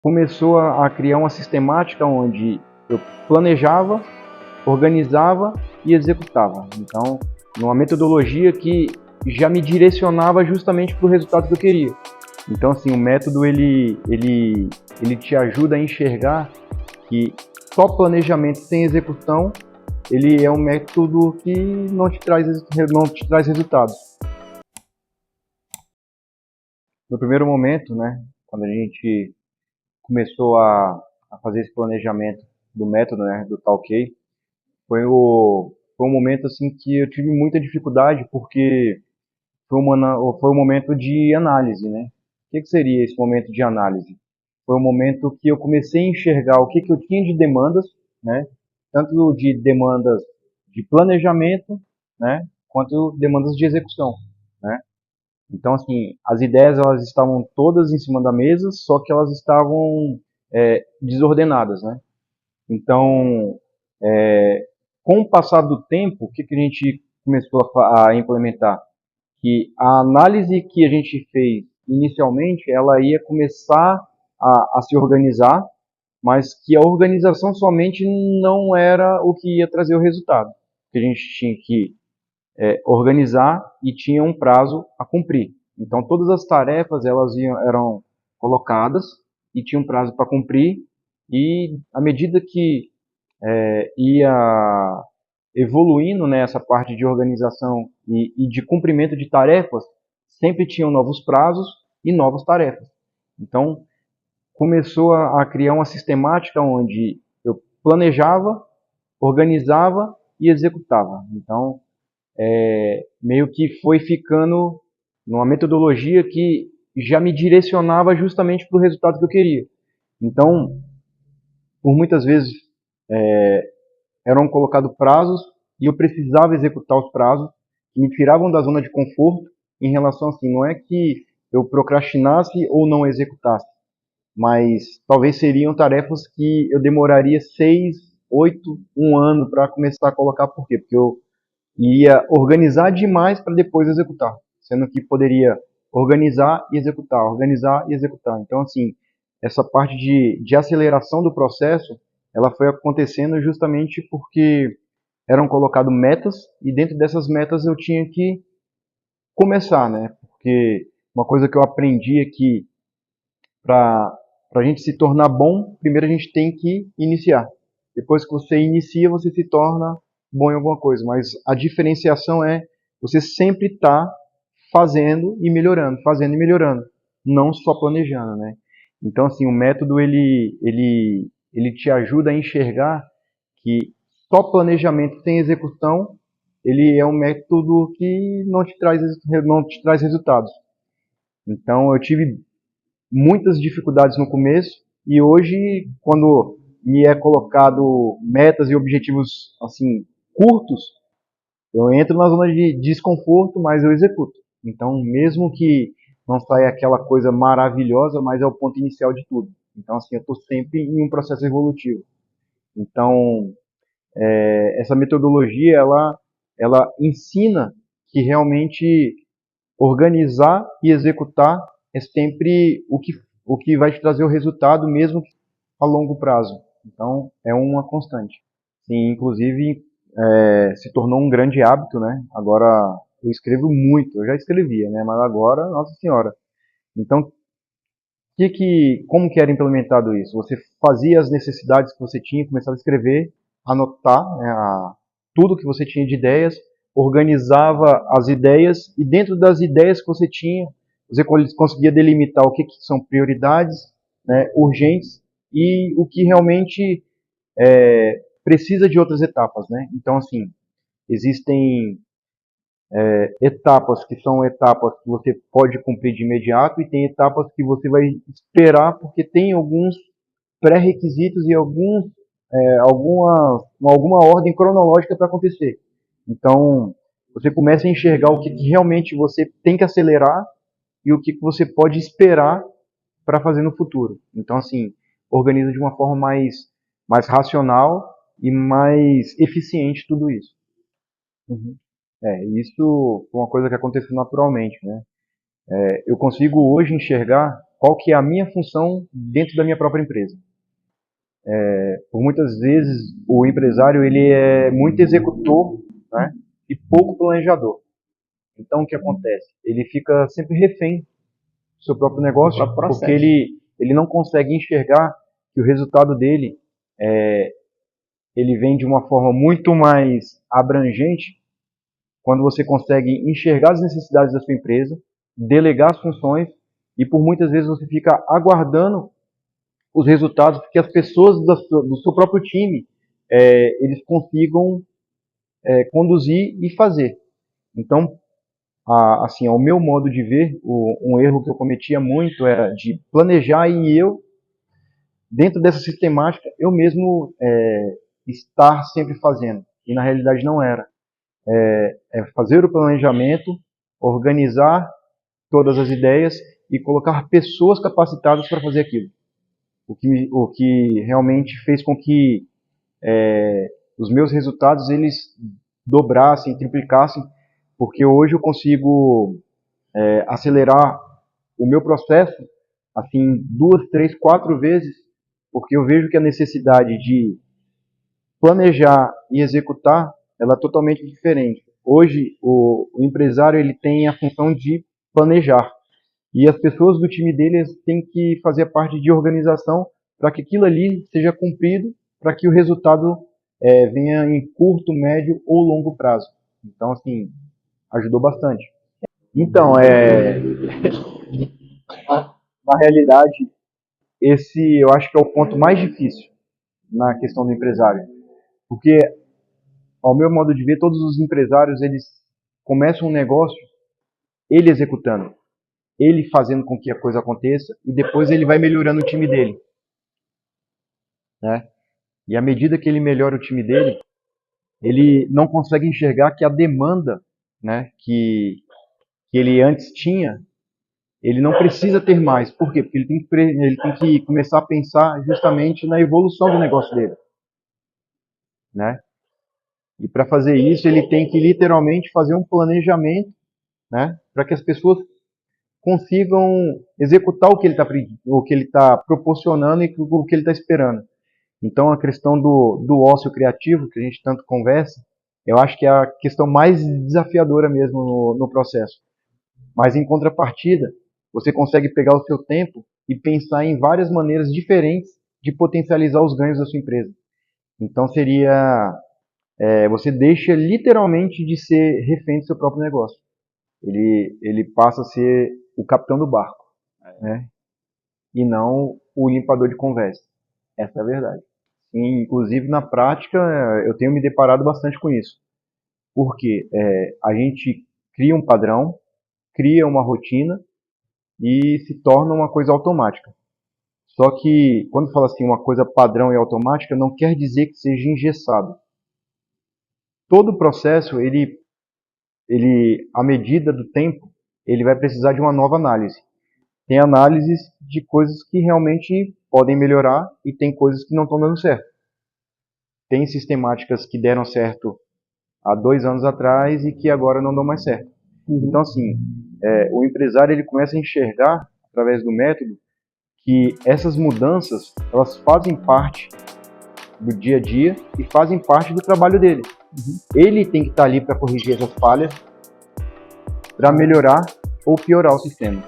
começou a criar uma sistemática onde eu planejava, organizava e executava. Então, numa metodologia que já me direcionava justamente para o resultado que eu queria. Então, assim, o método ele te ajuda a enxergar que só planejamento sem execução ele é um método que não te traz resultados. No primeiro momento, né, quando a gente começou a fazer esse planejamento do método, né, do Talkei, foi um momento assim que eu tive muita dificuldade porque foi um momento de análise, né? O que seria esse momento de análise? Foi um momento que eu comecei a enxergar o que eu tinha de demandas, né? Tanto de demandas de planejamento, né? Quanto demandas de execução, né? Então, assim, as ideias elas estavam todas em cima da mesa, só que elas estavam desordenadas, né? Então, com o passar do tempo, o que a gente começou a implementar? Que a análise que a gente fez inicialmente, ela ia começar a se organizar, mas que a organização somente não era o que ia trazer o resultado. Que a gente tinha que organizar e tinha um prazo a cumprir. Então todas as tarefas eram colocadas e tinha um prazo para cumprir e à medida que ia evoluindo nessa parte de organização e de cumprimento de tarefas, sempre tinham novos prazos e novas tarefas. Então, começou a criar uma sistemática onde eu planejava, organizava e executava. Então, meio que foi ficando numa metodologia que já me direcionava justamente para o resultado que eu queria. Então, por muitas vezes, eram colocados prazos e eu precisava executar os prazos que me tiravam da zona de conforto em relação assim, não é que eu procrastinasse ou não executasse, mas talvez seriam tarefas que eu demoraria 6, 8, um ano para começar a colocar. Por quê? Porque eu ia organizar demais para depois executar, sendo que poderia organizar e executar. Então, assim, essa parte de aceleração do processo, ela foi acontecendo justamente porque eram colocadas metas e dentro dessas metas eu tinha que começar, né? Porque uma coisa que eu aprendi é que para a gente se tornar bom, primeiro a gente tem que iniciar. Depois que você inicia, você se torna bom em alguma coisa. Mas a diferenciação é você sempre estar fazendo e melhorando, não só planejando, né? Então, assim, o método ele te ajuda a enxergar que só planejamento sem execução ele é um método que não te traz resultados. Então, eu tive muitas dificuldades no começo e hoje, quando me é colocado metas e objetivos assim curtos, eu entro na zona de desconforto, mas eu executo. Então, mesmo que não saia aquela coisa maravilhosa, mas é o ponto inicial de tudo. Então, assim, eu estou sempre em um processo evolutivo. Então, essa metodologia, ela ensina que realmente organizar e executar é sempre o que vai te trazer o resultado, mesmo a longo prazo. Então, é uma constante. Sim, inclusive, se tornou um grande hábito, né? Agora, eu escrevo muito, eu já escrevia, né? Mas agora, nossa senhora. Então, como que era implementado isso? Você fazia as necessidades que você tinha, começava a escrever, anotar, né, tudo que você tinha de ideias, organizava as ideias e dentro das ideias que você tinha, você conseguia delimitar o que são prioridades, né, urgentes e o que realmente precisa de outras etapas, né? Então, assim, existem etapas que são etapas que você pode cumprir de imediato e tem etapas que você vai esperar porque tem alguns pré-requisitos e alguma ordem cronológica para acontecer. Então, você começa a enxergar o que realmente você tem que acelerar e o que você pode esperar para fazer no futuro. Então, assim, organiza de uma forma mais racional e mais eficiente tudo isso. Uhum. Isso foi uma coisa que aconteceu naturalmente, né? Eu consigo hoje enxergar qual que é a minha função dentro da minha própria empresa. Por muitas vezes o empresário ele é muito executor, né, e pouco planejador. Então o que acontece? Ele fica sempre refém do seu próprio negócio, porque ele não consegue enxergar que o resultado dele ele vem de uma forma muito mais abrangente quando você consegue enxergar as necessidades da sua empresa, delegar as funções e por muitas vezes você fica aguardando os resultados que as pessoas do seu próprio time eles consigam conduzir e fazer. Então, assim, ao meu modo de ver, um erro que eu cometia muito era de planejar e eu, dentro dessa sistemática, eu mesmo estar sempre fazendo. E na realidade não era. Fazer o planejamento, organizar todas as ideias e colocar pessoas capacitadas para fazer aquilo. O que realmente fez com que os meus resultados eles dobrassem, triplicassem, porque hoje eu consigo acelerar o meu processo assim 2, 3, 4 vezes, porque eu vejo que a necessidade de planejar e executar ela é totalmente diferente. Hoje o empresário ele tem a função de planejar e as pessoas do time dele têm que fazer a parte de organização para que aquilo ali seja cumprido, para que o resultado venha em curto, médio ou longo prazo. Então, assim, ajudou bastante. Então, na realidade, esse eu acho que é o ponto mais difícil na questão do empresário. Porque, ao meu modo de ver, todos os empresários, eles começam um negócio, ele executando, ele fazendo com que a coisa aconteça, e depois ele vai melhorando o time dele. Né? E à medida que ele melhora o time dele, ele não consegue enxergar que a demanda, né, que ele antes tinha, ele não precisa ter mais. Por quê? Porque ele tem que começar a pensar justamente na evolução do negócio dele. Né? E para fazer isso, ele tem que literalmente fazer um planejamento, né, para que as pessoas consigam executar o que ele está proporcionando e o que ele está esperando. Então, a questão do ócio criativo, que a gente tanto conversa, eu acho que é a questão mais desafiadora mesmo no processo. Mas, em contrapartida, você consegue pegar o seu tempo e pensar em várias maneiras diferentes de potencializar os ganhos da sua empresa. Então, seria... você deixa literalmente de ser refém do seu próprio negócio. Ele passa a ser o capitão do barco, né? E não o limpador de conversa. Essa é a verdade. E, inclusive, na prática, eu tenho me deparado bastante com isso. Porque a gente cria um padrão, cria uma rotina e se torna uma coisa automática. Só que, quando fala assim, uma coisa padrão e automática, não quer dizer que seja engessado. Todo o processo, à medida do tempo, ele vai precisar de uma nova análise. Tem análises de coisas que realmente podem melhorar e tem coisas que não estão dando certo. Tem sistemáticas que deram certo há 2 anos atrás e que agora não dão mais certo. Então, assim, o empresário ele começa a enxergar, através do método, que essas mudanças, elas fazem parte do dia a dia e fazem parte do trabalho dele. Ele tem que estar ali para corrigir essas falhas, para melhorar ou piorar o sistema.